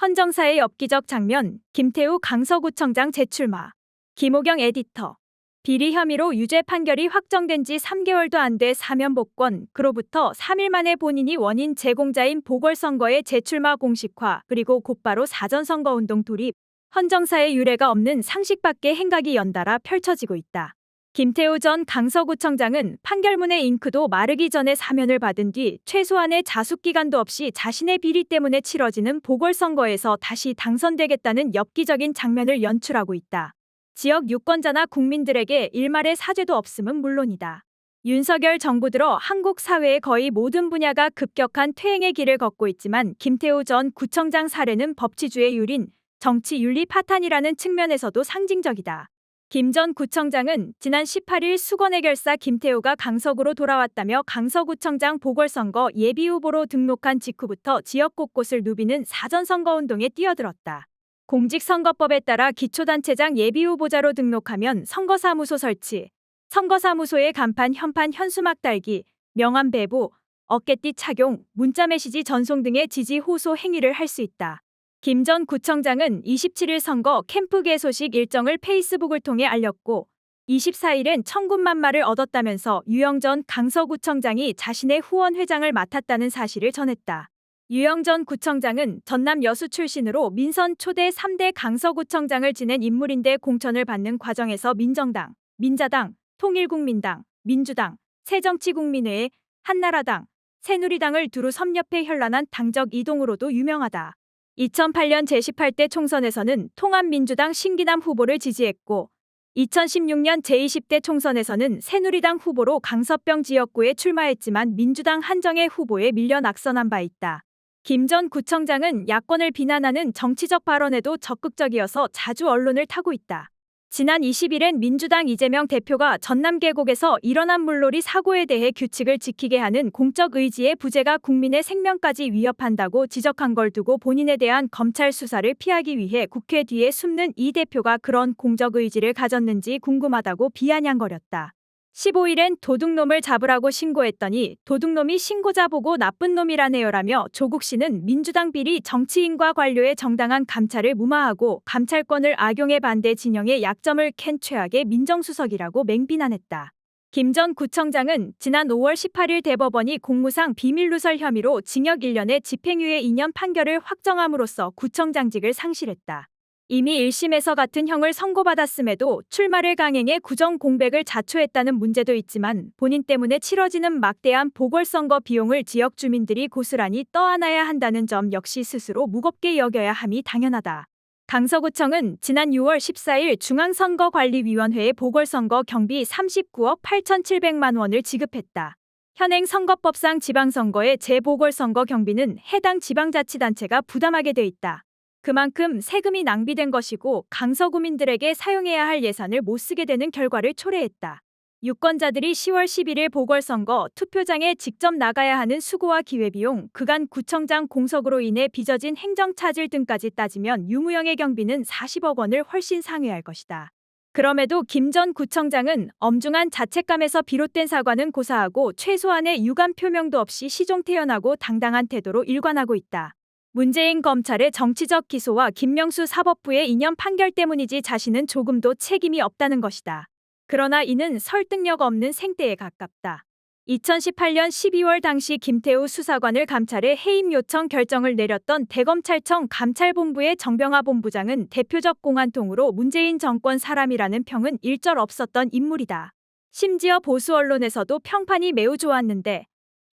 헌정사의 엽기적 장면, 김태우 강서구청장 재출마. 김호경 에디터. 비리 혐의로 유죄 판결이 확정된 지 3개월도 안 돼 사면 복권, 그로부터 3일 만에 본인이 원인 제공자인 보궐선거의 재출마 공식화, 그리고 곧바로 사전선거운동 돌입. 헌정사의 유례가 없는 상식 밖의 행각이 연달아 펼쳐지고 있다. 김태우 전 강서구청장은 판결문의 잉크도 마르기 전에 사면을 받은 뒤 최소한의 자숙기간도 없이 자신의 비리 때문에 치러지는 보궐선거에서 다시 당선되겠다는 엽기적인 장면을 연출하고 있다. 지역 유권자나 국민들에게 일말의 사죄도 없음은 물론이다. 윤석열 정부 들어 한국 사회의 거의 모든 분야가 급격한 퇴행의 길을 걷고 있지만 김태우 전 구청장 사례는 법치주의 유린, 정치 윤리 파탄이라는 측면에서도 상징적이다. 김 전 구청장은 지난 18일 수건해결사 김태우가 강서구로 돌아왔다며 강서구청장 보궐선거 예비후보로 등록한 직후부터 지역 곳곳을 누비는 사전선거운동에 뛰어들었다. 공직선거법에 따라 기초단체장 예비후보자로 등록하면 선거사무소 설치, 선거사무소의 간판, 현판, 현수막 달기, 명함 배부, 어깨띠 착용, 문자메시지 전송 등의 지지 호소 행위를 할 수 있다. 김 전 구청장은 27일 선거 캠프 개소식 일정을 페이스북을 통해 알렸고 24일엔 천군만마를 얻었다면서 유영 전 강서구청장이 자신의 후원회장을 맡았다는 사실을 전했다. 유영 전 구청장은 전남 여수 출신으로 민선 초대 3대 강서구청장을 지낸 인물인데 공천을 받는 과정에서 민정당, 민자당, 통일국민당, 민주당, 새정치국민회의, 한나라당, 새누리당을 두루 섭렵해 현란한 당적 이동으로도 유명하다. 2008년 제18대 총선에서는 통합민주당 신기남 후보를 지지했고 2016년 제20대 총선에서는 새누리당 후보로 강서병 지역구에 출마했지만 민주당 한정혜 후보에 밀려 낙선한 바 있다. 김 전 구청장은 야권을 비난하는 정치적 발언에도 적극적이어서 자주 언론을 타고 있다. 지난 20일엔 민주당 이재명 대표가 전남 계곡에서 일어난 물놀이 사고에 대해 규칙을 지키게 하는 공적 의지의 부재가 국민의 생명까지 위협한다고 지적한 걸 두고 본인에 대한 검찰 수사를 피하기 위해 국회 뒤에 숨는 이 대표가 그런 공적 의지를 가졌는지 궁금하다고 비아냥거렸다. 15일엔 도둑놈을 잡으라고 신고했더니 도둑놈이 신고자 보고 나쁜 놈이라네요라며 조국 씨는 민주당 비리 정치인과 관료의 정당한 감찰을 무마하고 감찰권을 악용해 반대 진영의 약점을 캔 최악의 민정수석이라고 맹비난했다. 김 전 구청장은 지난 5월 18일 대법원이 공무상 비밀누설 혐의로 징역 1년에 집행유예 2년 판결을 확정함으로써 구청장직을 상실했다. 이미 1심에서 같은 형을 선고받았음에도 출마를 강행해 구정 공백을 자초했다는 문제도 있지만 본인 때문에 치러지는 막대한 보궐선거 비용을 지역 주민들이 고스란히 떠안아야 한다는 점 역시 스스로 무겁게 여겨야 함이 당연하다. 강서구청은 지난 6월 14일 중앙선거관리위원회에 보궐선거 경비 39억 8,700만 원을 지급했다. 현행 선거법상 지방선거의 재보궐선거 경비는 해당 지방자치단체가 부담하게 돼 있다. 그만큼 세금이 낭비된 것이고 강서구민들에게 사용해야 할 예산을 못 쓰게 되는 결과를 초래했다. 유권자들이 10월 11일 보궐선거 투표장에 직접 나가야 하는 수고와 기회비용, 그간 구청장 공석으로 인해 빚어진 행정차질 등까지 따지면 유무형의 경비는 40억 원을 훨씬 상회할 것이다. 그럼에도 김 전 구청장은 엄중한 자책감에서 비롯된 사과는 고사하고 최소한의 유감 표명도 없이 시종태연하고 당당한 태도로 일관하고 있다. 문재인 검찰의 정치적 기소와 김명수 사법부의 이념 판결 때문이지 자신은 조금도 책임이 없다는 것이다. 그러나 이는 설득력 없는 생떼에 가깝다. 2018년 12월 당시 김태우 수사관을 감찰해 해임 요청 결정을 내렸던 대검찰청 감찰본부의 정병화 본부장은 대표적 공안통으로 문재인 정권 사람이라는 평은 일절 없었던 인물이다. 심지어 보수 언론에서도 평판이 매우 좋았는데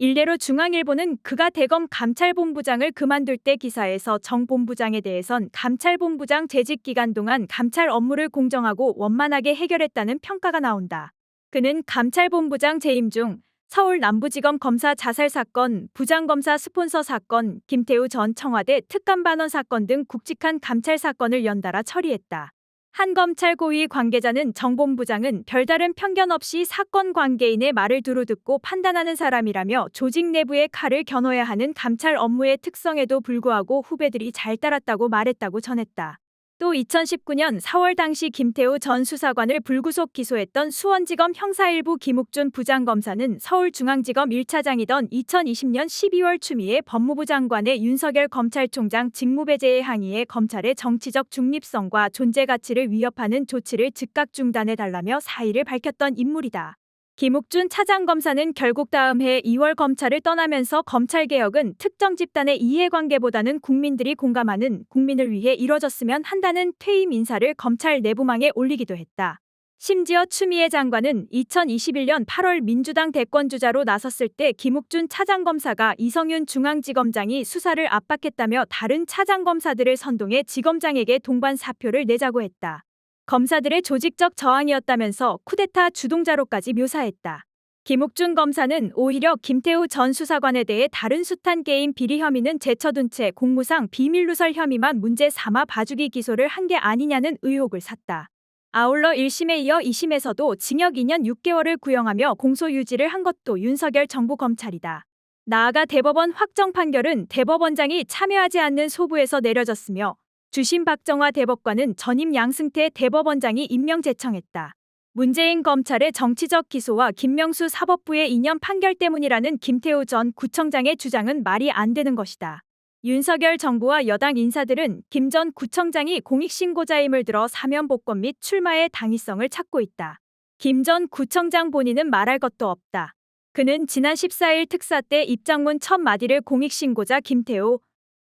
일례로 중앙일보는 그가 대검 감찰본부장을 그만둘 때 기사에서 정 본부장에 대해선 감찰본부장 재직 기간 동안 감찰 업무를 공정하고 원만하게 해결했다는 평가가 나온다. 그는 감찰본부장 재임 중 서울 남부지검 검사 자살 사건, 부장검사 스폰서 사건, 김태우 전 청와대 특감반원 사건 등 굵직한 감찰 사건을 연달아 처리했다. 한 검찰 고위 관계자는 정 본부장은 별다른 편견 없이 사건 관계인의 말을 두루 듣고 판단하는 사람이라며 조직 내부의 칼을 겨눠야 하는 감찰 업무의 특성에도 불구하고 후배들이 잘 따랐다고 말했다고 전했다. 또 2019년 4월 당시 김태우 전 수사관을 불구속 기소했던 수원지검 형사일부 김욱준 부장검사는 서울중앙지검 1차장이던 2020년 12월 추미애 법무부 장관의 윤석열 검찰총장 직무배제의 항의에 검찰의 정치적 중립성과 존재 가치를 위협하는 조치를 즉각 중단해달라며 사의를 밝혔던 인물이다. 김욱준 차장검사는 결국 다음 해 2월 검찰을 떠나면서 검찰개혁은 특정 집단의 이해관계보다는 국민들이 공감하는 국민을 위해 이뤄졌으면 한다는 퇴임 인사를 검찰 내부망에 올리기도 했다. 심지어 추미애 장관은 2021년 8월 민주당 대권주자로 나섰을 때 김욱준 차장검사가 이성윤 중앙지검장이 수사를 압박했다며 다른 차장검사들을 선동해 지검장에게 동반 사표를 내자고 했다. 검사들의 조직적 저항이었다면서 쿠데타 주동자로까지 묘사했다. 김욱준 검사는 오히려 김태우 전 수사관에 대해 다른 숱한 게임 비리 혐의는 제쳐둔 채 공무상 비밀누설 혐의만 문제 삼아 봐주기 기소를 한 게 아니냐는 의혹을 샀다. 아울러 1심에 이어 2심에서도 징역 2년 6개월을 구형하며 공소 유지를 한 것도 윤석열 정부 검찰이다. 나아가 대법원 확정 판결은 대법원장이 참여하지 않는 소부에서 내려졌으며 주심 박정화 대법관은 전임 양승태 대법원장이 임명 제청했다. 문재인 검찰의 정치적 기소와 김명수 사법부의 이념 판결 때문이라는 김태우 전 구청장의 주장은 말이 안 되는 것이다. 윤석열 정부와 여당 인사들은 김 전 구청장이 공익신고자임을 들어 사면 복권 및 출마의 당위성을 찾고 있다. 김 전 구청장 본인은 말할 것도 없다. 그는 지난 14일 특사 때 입장문 첫 마디를 공익신고자 김태우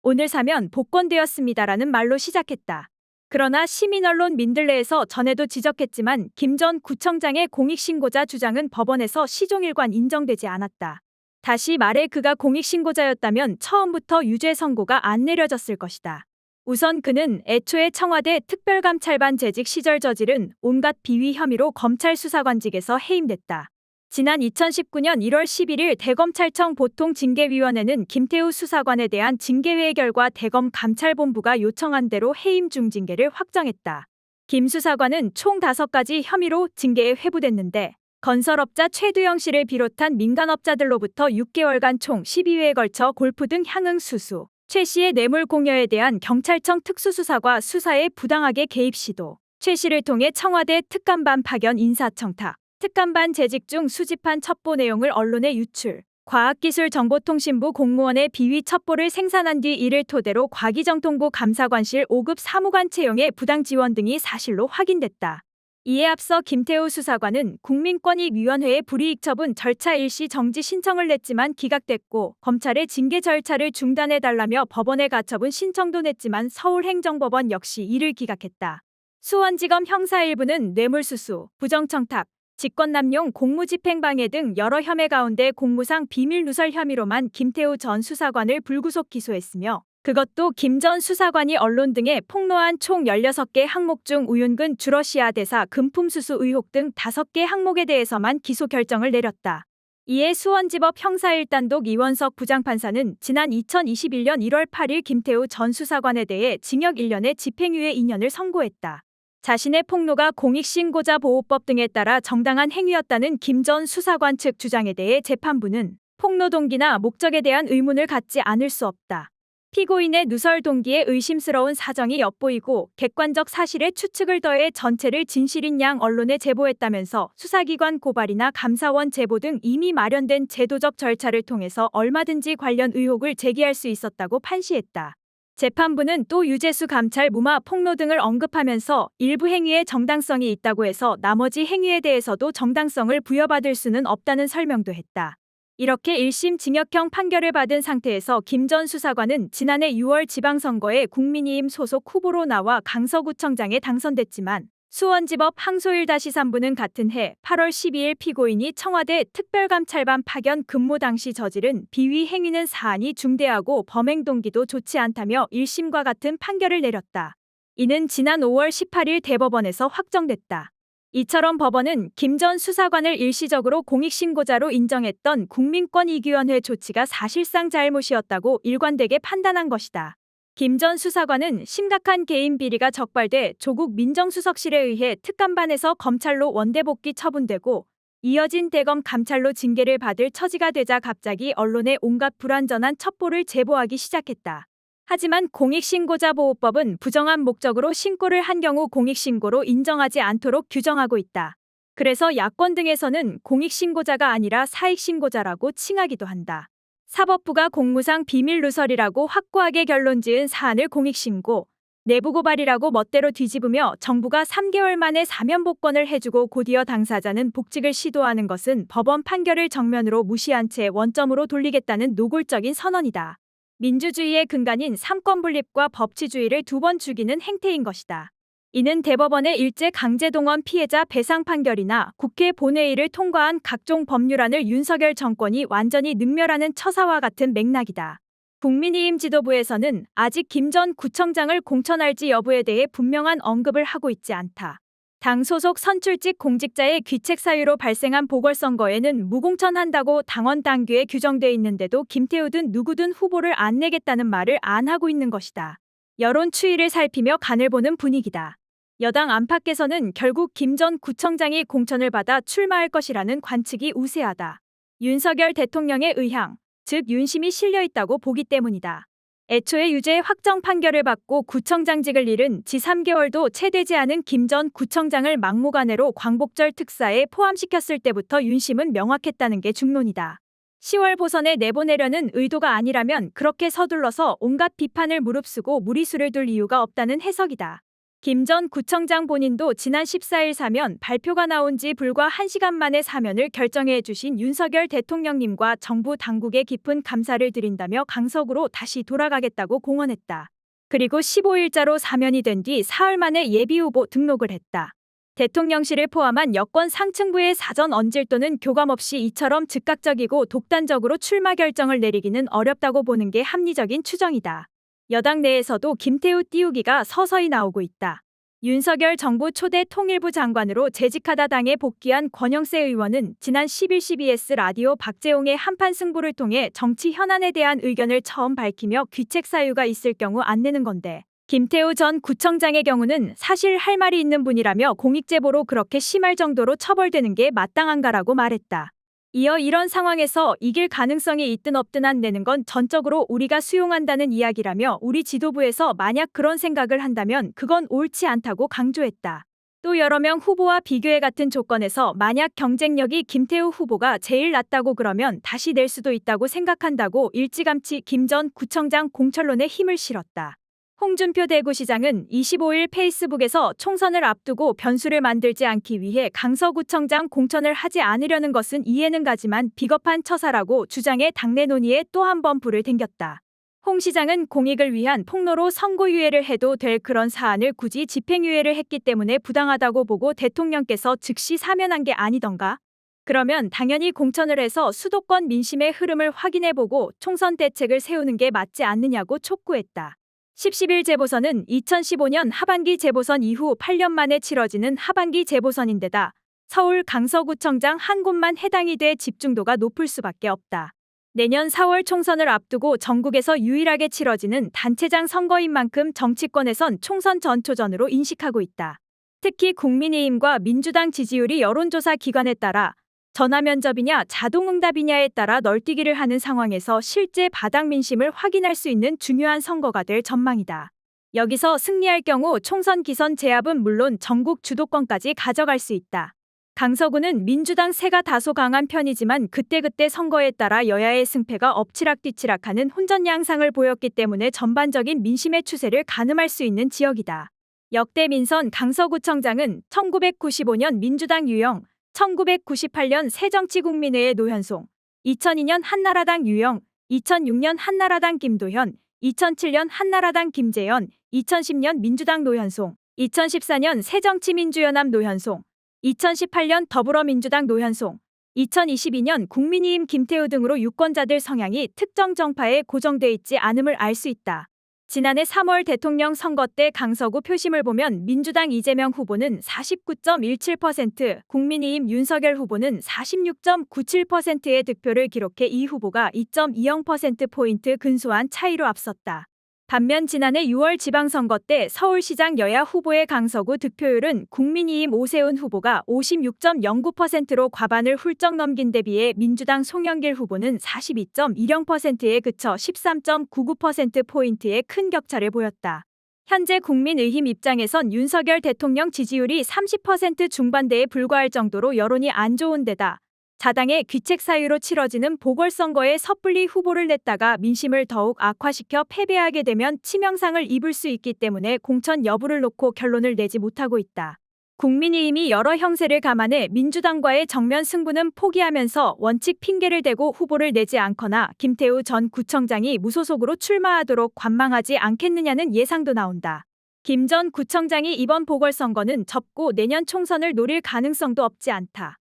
오늘 사면 복권되었습니다라는 말로 시작했다. 그러나 시민언론 민들레에서 전에도 지적했지만 김 전 구청장의 공익신고자 주장은 법원에서 시종일관 인정되지 않았다. 다시 말해 그가 공익신고자였다면 처음부터 유죄 선고가 안 내려졌을 것이다. 우선 그는 애초에 청와대 특별감찰반 재직 시절 저지른 온갖 비위 혐의로 검찰 수사관직에서 해임됐다. 지난 2019년 1월 11일 대검찰청 보통징계위원회는 김태우 수사관에 대한 징계회의 결과 대검 감찰본부가 요청한 대로 해임 중 징계를 확정했다. 김 수사관은 총 5가지 혐의로 징계에 회부됐는데 건설업자 최두영 씨를 비롯한 민간업자들로부터 6개월간 총 12회에 걸쳐 골프 등 향응 수수, 최 씨의 뇌물 공여에 대한 경찰청 특수수사과 수사에 부당하게 개입 시도, 최 씨를 통해 청와대 특감반 파견 인사청탁, 특감반 재직 중 수집한 첩보 내용을 언론에 유출, 과학기술정보통신부 공무원의 비위 첩보를 생산한 뒤 이를 토대로 과기정통부 감사관실 5급 사무관 채용의 부당 지원 등이 사실로 확인됐다. 이에 앞서 김태우 수사관은 국민권익위원회에 불이익 처분 절차 일시 정지 신청을 냈지만 기각됐고 검찰의 징계 절차를 중단해달라며 법원에 가처분 신청도 냈지만 서울행정법원 역시 이를 기각했다. 수원지검 형사일부는 뇌물수수, 부정청탁, 직권남용, 공무집행방해 등 여러 혐의 가운데 공무상 비밀누설 혐의로만 김태우 전 수사관을 불구속 기소했으며 그것도 김 전 수사관이 언론 등에 폭로한 총 16개 항목 중 우윤근 주러시아 대사 금품 수수 의혹 등 5개 항목에 대해서만 기소 결정을 내렸다. 이에 수원지법 형사 1단독 이원석 부장판사는 지난 2021년 1월 8일 김태우 전 수사관에 대해 징역 1년에 집행유예 2년을 선고했다. 자신의 폭로가 공익신고자 보호법 등에 따라 정당한 행위였다는 김 전 수사관 측 주장에 대해 재판부는 폭로 동기나 목적에 대한 의문을 갖지 않을 수 없다. 피고인의 누설 동기에 의심스러운 사정이 엿보이고 객관적 사실에 추측을 더해 전체를 진실인 양 언론에 제보했다면서 수사기관 고발이나 감사원 제보 등 이미 마련된 제도적 절차를 통해서 얼마든지 관련 의혹을 제기할 수 있었다고 판시했다. 재판부는 또 유재수 감찰 무마 폭로 등을 언급하면서 일부 행위에 정당성이 있다고 해서 나머지 행위에 대해서도 정당성을 부여받을 수는 없다는 설명도 했다. 이렇게 1심 징역형 판결을 받은 상태에서 김 전 수사관은 지난해 6월 지방선거에 국민의힘 소속 후보로 나와 강서구청장에 당선됐지만 수원지법 항소 1-3부는 같은 해 8월 12일 피고인이 청와대 특별감찰반 파견 근무 당시 저지른 비위 행위는 사안이 중대하고 범행 동기도 좋지 않다며 1심과 같은 판결을 내렸다. 이는 지난 5월 18일 대법원에서 확정됐다. 이처럼 법원은 김 전 수사관을 일시적으로 공익신고자로 인정했던 국민권익위원회 조치가 사실상 잘못이었다고 일관되게 판단한 것이다. 김 전 수사관은 심각한 개인 비리가 적발돼 조국 민정수석실에 의해 특감반에서 검찰로 원대복귀 처분되고 이어진 대검 감찰로 징계를 받을 처지가 되자 갑자기 언론에 온갖 불완전한 첩보를 제보하기 시작했다. 하지만 공익신고자보호법은 부정한 목적으로 신고를 한 경우 공익신고로 인정하지 않도록 규정하고 있다. 그래서 야권 등에서는 공익신고자가 아니라 사익신고자라고 칭하기도 한다. 사법부가 공무상 비밀누설이라고 확고하게 결론 지은 사안을 공익신고, 내부고발이라고 멋대로 뒤집으며 정부가 3개월 만에 사면 복권을 해주고 곧이어 당사자는 복직을 시도하는 것은 법원 판결을 정면으로 무시한 채 원점으로 돌리겠다는 노골적인 선언이다. 민주주의의 근간인 삼권분립과 법치주의를 두 번 죽이는 행태인 것이다. 이는 대법원의 일제 강제동원 피해자 배상 판결이나 국회 본회의를 통과한 각종 법률안을 윤석열 정권이 완전히 능멸하는 처사와 같은 맥락이다. 국민의힘 지도부에서는 아직 김 전 구청장을 공천할지 여부에 대해 분명한 언급을 하고 있지 않다. 당 소속 선출직 공직자의 귀책 사유로 발생한 보궐선거에는 무공천한다고 당원 당규에 규정돼 있는데도 김태우든 누구든 후보를 안 내겠다는 말을 안 하고 있는 것이다. 여론 추이를 살피며 간을 보는 분위기다. 여당 안팎에서는 결국 김 전 구청장이 공천을 받아 출마할 것이라는 관측이 우세하다. 윤석열 대통령의 의향, 즉 윤심이 실려 있다고 보기 때문이다. 애초에 유죄 확정 판결을 받고 구청장직을 잃은 지 3개월도 채 되지 않은 김 전 구청장을 막무가내로 광복절 특사에 포함시켰을 때부터 윤심은 명확했다는 게 중론이다. 10월 보선에 내보내려는 의도가 아니라면 그렇게 서둘러서 온갖 비판을 무릅쓰고 무리수를 둘 이유가 없다는 해석이다. 김 전 구청장 본인도 지난 14일 사면 발표가 나온 지 불과 1시간 만에 사면을 결정해 주신 윤석열 대통령님과 정부 당국에 깊은 감사를 드린다며 강석으로 다시 돌아가겠다고 공언했다. 그리고 15일자로 사면이 된 뒤 사흘 만에 예비후보 등록을 했다. 대통령실을 포함한 여권 상층부의 사전 언질 또는 교감 없이 이처럼 즉각적이고 독단적으로 출마 결정을 내리기는 어렵다고 보는 게 합리적인 추정이다. 여당 내에서도 김태우 띄우기가 서서히 나오고 있다. 윤석열 정부 초대 통일부 장관으로 재직하다 당에 복귀한 권영세 의원은 지난 10일 CBS 라디오 박재홍의 한판 승부를 통해 정치 현안에 대한 의견을 처음 밝히며 귀책 사유가 있을 경우 안 내는 건데, 김태우 전 구청장의 경우는 사실 할 말이 있는 분이라며 공익제보로 그렇게 심할 정도로 처벌되는 게 마땅한가라고 말했다. 이어 이런 상황에서 이길 가능성이 있든 없든 안 내는 건 전적으로 우리가 수용한다는 이야기라며 우리 지도부에서 만약 그런 생각을 한다면 그건 옳지 않다고 강조했다. 또 여러 명 후보와 비교해 같은 조건에서 만약 경쟁력이 김태우 후보가 제일 낫다고 그러면 다시 낼 수도 있다고 생각한다고 일찌감치 김 전 구청장 공천론에 힘을 실었다. 홍준표 대구시장은 25일 페이스북에서 총선을 앞두고 변수를 만들지 않기 위해 강서구청장 공천을 하지 않으려는 것은 이해는 가지만 비겁한 처사라고 주장해 당내 논의에 또 한 번 불을 댕겼다. 홍 시장은 공익을 위한 폭로로 선고유예를 해도 될 그런 사안을 굳이 집행유예를 했기 때문에 부당하다고 보고 대통령께서 즉시 사면한 게 아니던가? 그러면 당연히 공천을 해서 수도권 민심의 흐름을 확인해보고 총선 대책을 세우는 게 맞지 않느냐고 촉구했다. 10.11 재보선은 2015년 하반기 재보선 이후 8년 만에 치러지는 하반기 재보선인데다 서울 강서구청장 한 곳만 해당이 돼 집중도가 높을 수밖에 없다. 내년 4월 총선을 앞두고 전국에서 유일하게 치러지는 단체장 선거인 만큼 정치권에선 총선 전초전으로 인식하고 있다. 특히 국민의힘과 민주당 지지율이 여론조사 기관에 따라 전화면접이냐 자동응답이냐에 따라 널뛰기를 하는 상황에서 실제 바닥 민심을 확인할 수 있는 중요한 선거가 될 전망이다. 여기서 승리할 경우 총선 기선 제압은 물론 전국 주도권까지 가져갈 수 있다. 강서구는 민주당 세가 다소 강한 편이지만 그때그때 선거에 따라 여야의 승패가 엎치락뒤치락하는 혼전 양상을 보였기 때문에 전반적인 민심의 추세를 가늠할 수 있는 지역이다. 역대 민선 강서구청장은 1995년 민주당 유영, 1998년 새정치국민회의 노현송, 2002년 한나라당 유영, 2006년 한나라당 김도현, 2007년 한나라당 김재현, 2010년 민주당 노현송, 2014년 새정치민주연합 노현송, 2018년 더불어민주당 노현송, 2022년 국민의힘 김태우 등으로 유권자들 성향이 특정 정파에 고정돼 있지 않음을 알 수 있다. 지난해 3월 대통령 선거 때 강서구 표심을 보면 민주당 이재명 후보는 49.17%, 국민의힘 윤석열 후보는 46.97%의 득표를 기록해 이 후보가 2.20%포인트 근소한 차이로 앞섰다. 반면 지난해 6월 지방선거 때 서울시장 여야 후보의 강서구 득표율은 국민의힘 오세훈 후보가 56.09%로 과반을 훌쩍 넘긴 데 비해 민주당 송영길 후보는 42.10%에 그쳐 13.99%포인트의 큰 격차를 보였다. 현재 국민의힘 입장에선 윤석열 대통령 지지율이 30% 중반대에 불과할 정도로 여론이 안 좋은 데다 자당의 귀책 사유로 치러지는 보궐선거에 섣불리 후보를 냈다가 민심을 더욱 악화시켜 패배하게 되면 치명상을 입을 수 있기 때문에 공천 여부를 놓고 결론을 내지 못하고 있다. 국민의힘이 여러 형세를 감안해 민주당과의 정면 승부는 포기하면서 원칙 핑계를 대고 후보를 내지 않거나 김태우 전 구청장이 무소속으로 출마하도록 관망하지 않겠느냐는 예상도 나온다. 김 전 구청장이 이번 보궐선거는 접고 내년 총선을 노릴 가능성도 없지 않다.